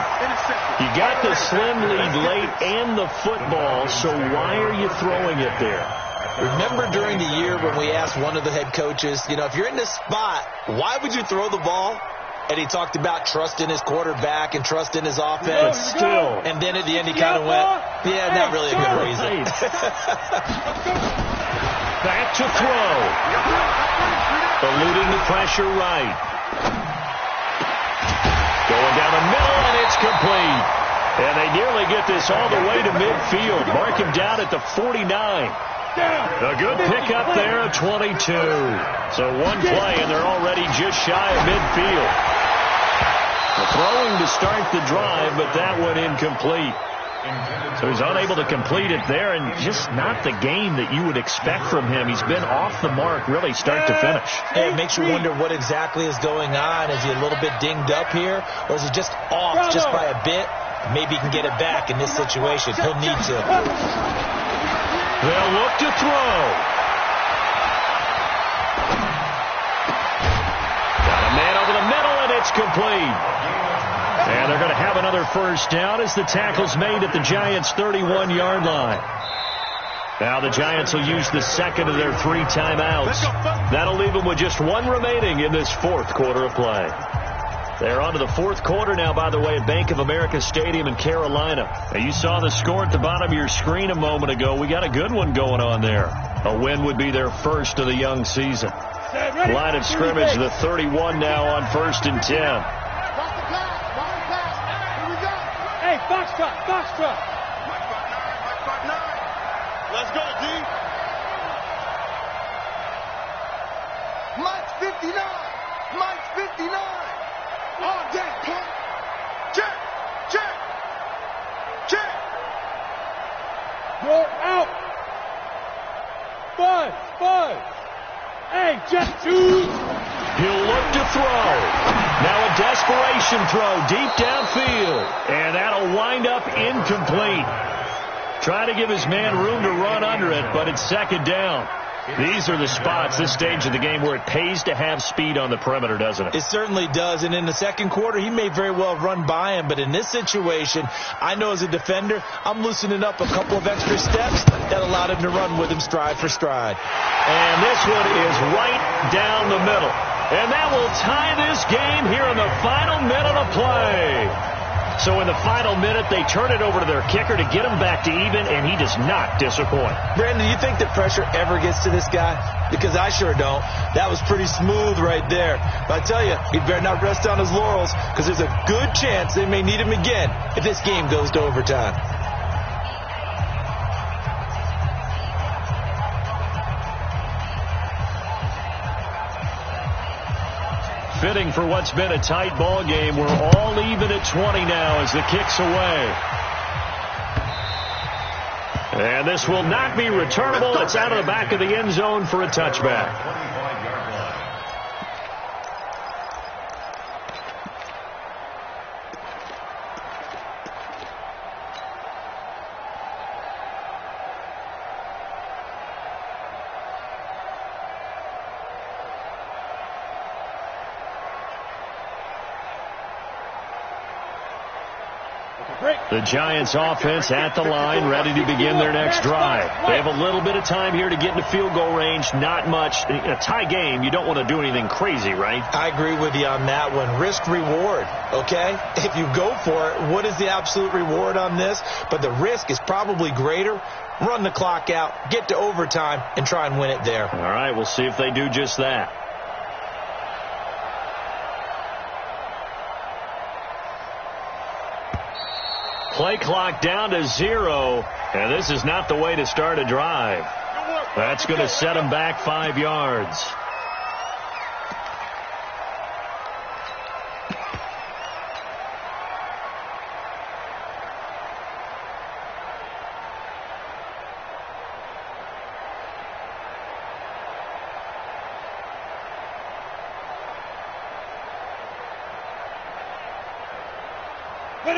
You got the slim lead late and the football, so why are you throwing it there? Remember during the year when we asked one of the head coaches, if you're in this spot, why would you throw the ball? And he talked about trust in his quarterback and trust in his offense. Still. And then at the end he kind of went, yeah, not really a good reason. Back to throw. Eluding the pressure right. Going down the middle, and it's complete. And they nearly get this all the way to midfield. Mark him down at the 49. A good pickup there of 22. So one play, and they're already just shy of midfield. Throwing to start the drive, but that one incomplete. So he's unable to complete it there, and just not the game that you would expect from him. He's been off the mark really start to finish. Yeah, it makes you wonder what exactly is going on. Is he a little bit dinged up here, or is he just off just by a bit? Maybe he can get it back in this situation. He'll need to. They'll look to throw. Got a man over the middle, and it's complete. And they're going to have another first down as the tackle's made at the Giants' 31-yard line. Now the Giants will use the second of their 3 timeouts. That'll leave them with just 1 remaining in this 4th quarter of play. They're on to the 4th quarter now, by the way, at Bank of America Stadium in Carolina. Now, you saw the score at the bottom of your screen a moment ago. We got a good one going on there. A win would be their first of the young season. Line of scrimmage, the 31 now on 1st and 10. Hey, Foxtrot. Let's go, D. Mike's 59. Mike's 59. All day, punk. Check. Check. Check. You're out. Buzz. Hey, just two. He'll look to throw. Now a desperation throw deep downfield. And that'll wind up incomplete. Trying to give his man room to run under it, but it's second down. These are the spots, this stage of the game, where it pays to have speed on the perimeter, doesn't it? It certainly does. And in the second quarter, he may very well run by him. But in this situation, I know as a defender, I'm loosening up a couple of extra steps that allowed him to run with him stride for stride. And this one is right down the middle. And that will tie this game here in the final minute of play. So in the final minute, they turn it over to their kicker to get him back to even, and he does not disappoint. Brandon, do you think that pressure ever gets to this guy? Because I sure don't. That was pretty smooth right there. But I tell you, he better not rest on his laurels, because there's a good chance they may need him again if this game goes to overtime. Fitting for what's been a tight ball game. We're all even at 20 now as the kick's away. And this will not be returnable. It's out of the back of the end zone for a touchback. The Giants offense at the line, ready to begin their next drive. They have a little bit of time here to get into field goal range, not much. In a tie game, you don't want to do anything crazy, right? I agree with you on that one. Risk reward, okay? If you go for it, what is the absolute reward on this? But the risk is probably greater. Run the clock out, get to overtime, and try and win it there. All right, we'll see if they do just that. Play clock down to 0, and this is not the way to start a drive. That's going to set them back 5 yards.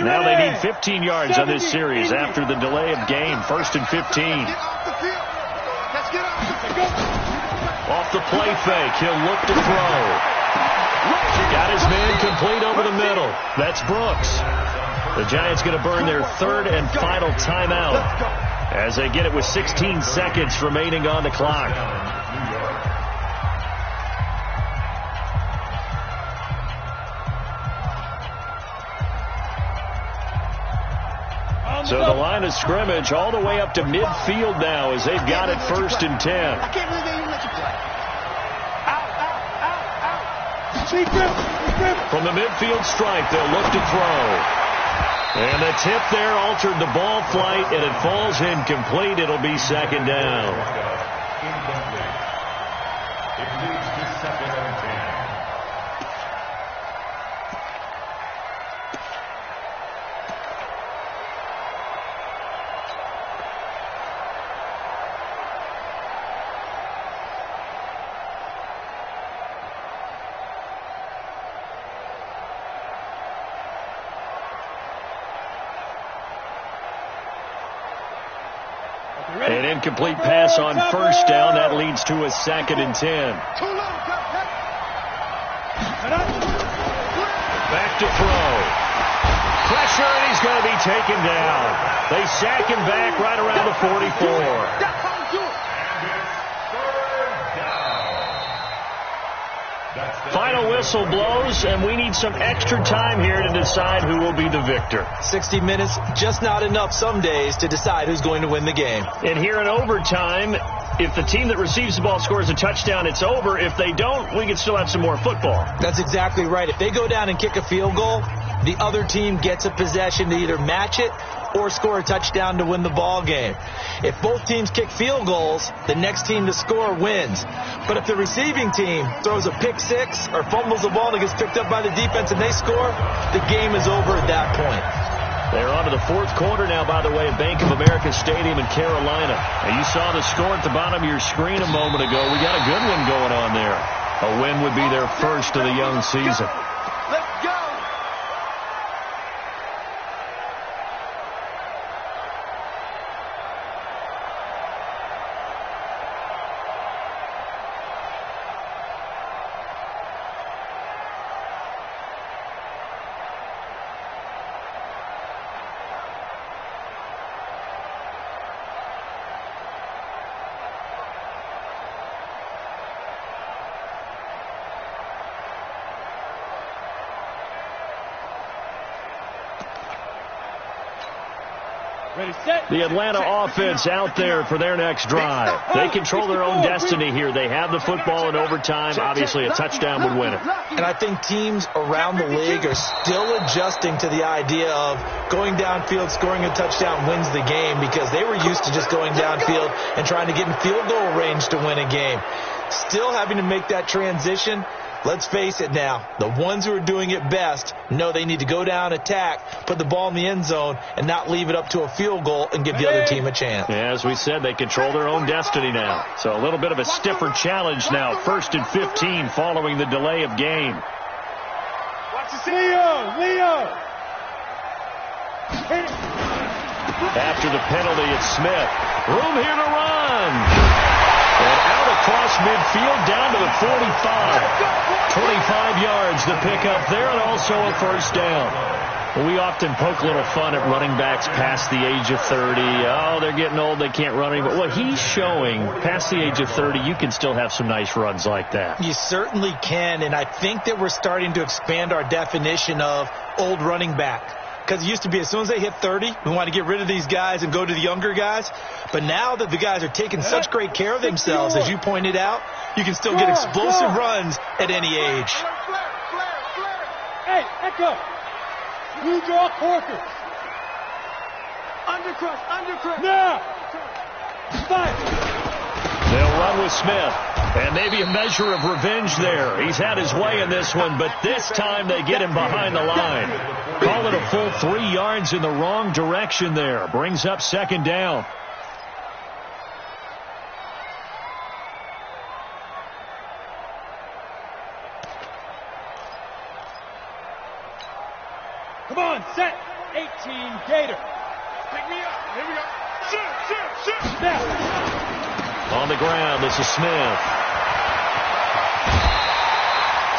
Now they need 15 yards on this series after the delay of game. 1st and 15. Off the play fake. He'll look to throw. Got his man complete over the middle. That's Brooks. The Giants going to burn their 3rd and final timeout as they get it with 16 seconds remaining on the clock. So the line of scrimmage all the way up to midfield now as they've got it 1st and 10. I can't believe they even let you play. Out. From the midfield stripe, they'll look to throw. And the tip there altered the ball flight, and it falls incomplete. It'll be 2nd down. It leads to 2nd and 10. An incomplete pass on 1st down. That leads to a 2nd and 10. Back to throw. Pressure, and he's going to be taken down. They sack him back right around the 44. Final whistle blows, and we need some extra time here to decide who will be the victor. 60 minutes, just not enough some days to decide who's going to win the game. And here in overtime, if the team that receives the ball scores a touchdown, it's over. If they don't, we can still have some more football. That's exactly right. If they go down and kick a field goal, the other team gets a possession to either match it or score a touchdown to win the ball game. If both teams kick field goals, the next team to score wins. But if the receiving team throws a pick six or fumbles the ball and it gets picked up by the defense and they score, the game is over at that point. They're on to the fourth quarter now, by the way, at Bank of America Stadium in Carolina. And you saw the score at the bottom of your screen a moment ago. We got a good one going on there. A win would be their first of the young season. Let's go. The Atlanta offense out there for their next drive. They control their own destiny here. They have the football in overtime. Obviously, a touchdown would win it. And I think teams around the league are still adjusting to the idea of going downfield, scoring a touchdown wins the game, because they were used to just going downfield and trying to get in field goal range to win a game. Still having to make that transition. Let's face it now, the ones who are doing it best know they need to go down, attack, put the ball in the end zone, and not leave it up to a field goal and give the other team a chance. Yeah, as we said, they control their own destiny now. So a little bit of a stiffer challenge now. 1st and 15 following the delay of game. Leo! After the penalty, it's Smith. Room here to run. And out across midfield down to the 45. 25 yards the pickup there, and also a first down. We often poke a little fun at running backs past the age of 30. Oh, they're getting old, they can't run anymore. What he's showing, past the age of 30, you can still have some nice runs like that. You certainly can, and I think that we're starting to expand our definition of old running back. Because it used to be as soon as they hit 30, we want to get rid of these guys and go to the younger guys. But now that the guys are taking such great care of themselves, as you pointed out, you can still get explosive runs at any age. Hey, Echo. You draw corkers. Undercrush. Now. Fight. They'll run with Smith. And maybe a measure of revenge there. He's had his way in this one, but this time they get him behind the line. Call it a full 3 yards in the wrong direction there. Brings up second down. Come on, set. 18 Gator. Pick me up. Here we go. Shoot. Now. On the ground, this is Smith.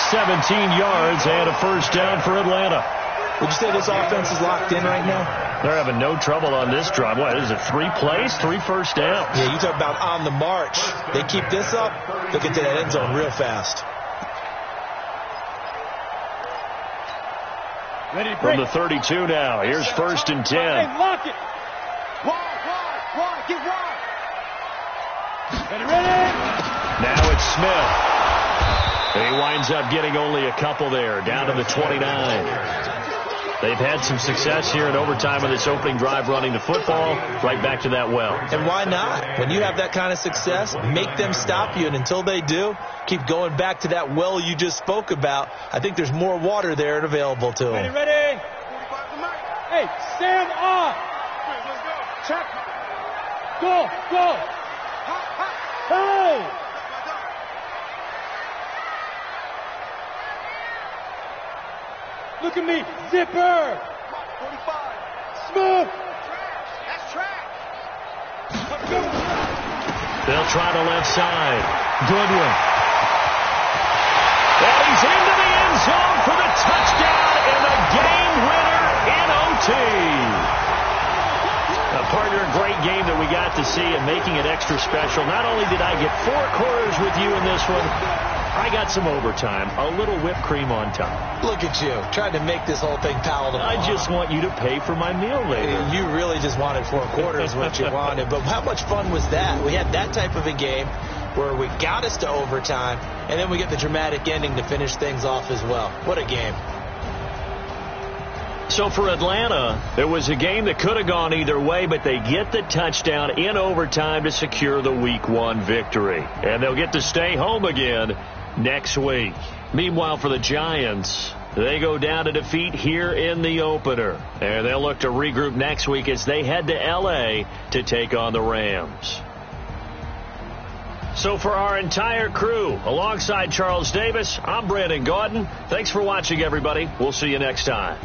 17 yards and a first down for Atlanta. Would you say this offense is locked in right now? They're having no trouble on this drive. What is it, 3 plays, 3 first downs? Yeah, you talk about on the march. They keep this up, they'll get to that end zone real fast. Ready, From the 32 now, here's 1st and 10. Hey, lock it. Wide. Get wide. Ready. Now it's Smith. He winds up getting only a couple there, down to the 29. They've had some success here in overtime of this opening drive running the football. Right back to that well. And why not? When you have that kind of success, make them stop you. And until they do, keep going back to that well you just spoke about. I think there's more water there and available to them. Ready. Hey, stand off. Check. Go. Hey. Look at me. Zipper. 45. Smooth. That's trash. They'll try the left side. Goodwin. And he's into the end zone for the touchdown and the game winner in OT. Partner, a great game that we got to see and making it extra special. Not only did I get 4 quarters with you in this one, I got some overtime, a little whipped cream on top. Look at you, trying to make this whole thing palatable. I just want you to pay for my meal later. You really just wanted 4 quarters, what you wanted. But how much fun was that? We had that type of a game where we got us to overtime, and then we get the dramatic ending to finish things off as well. What a game. So for Atlanta, it was a game that could have gone either way, but they get the touchdown in overtime to secure the Week 1 victory. And they'll get to stay home again next week. Meanwhile, for the Giants, they go down to defeat here in the opener. And they'll look to regroup next week as they head to L.A. to take on the Rams. So for our entire crew, alongside Charles Davis, I'm Brandon Gaudin. Thanks for watching, everybody. We'll see you next time.